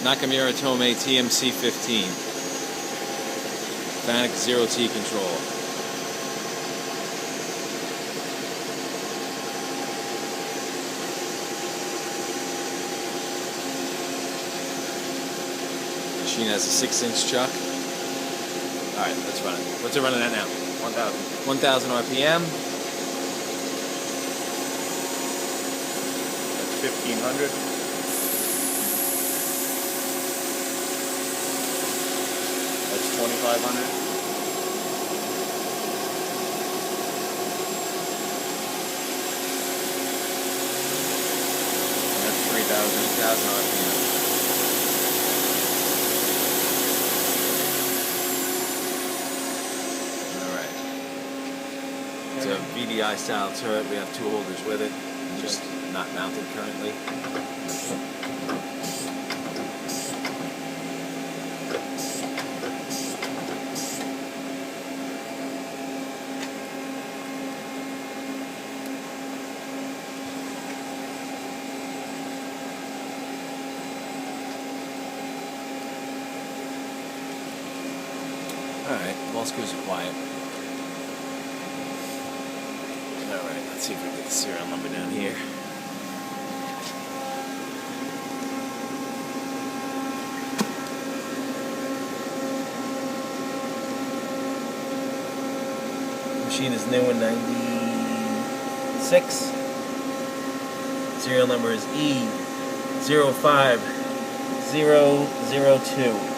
Nakamura-Tome TMC 15. Fanuc 0T control. Machine has a 6-inch chuck. Alright, let's run it. What's it running at now? 1,000. 1,000 RPM. That's 1,500. That's 2,500. And that's 3,000 RPM. It's a VDI style turret. We have 2 holders with it, just not mounted currently. Alright, ball screws are quiet. Alright, let's see if we can get the serial number down here. Machine is new in 96. Serial number is E05002.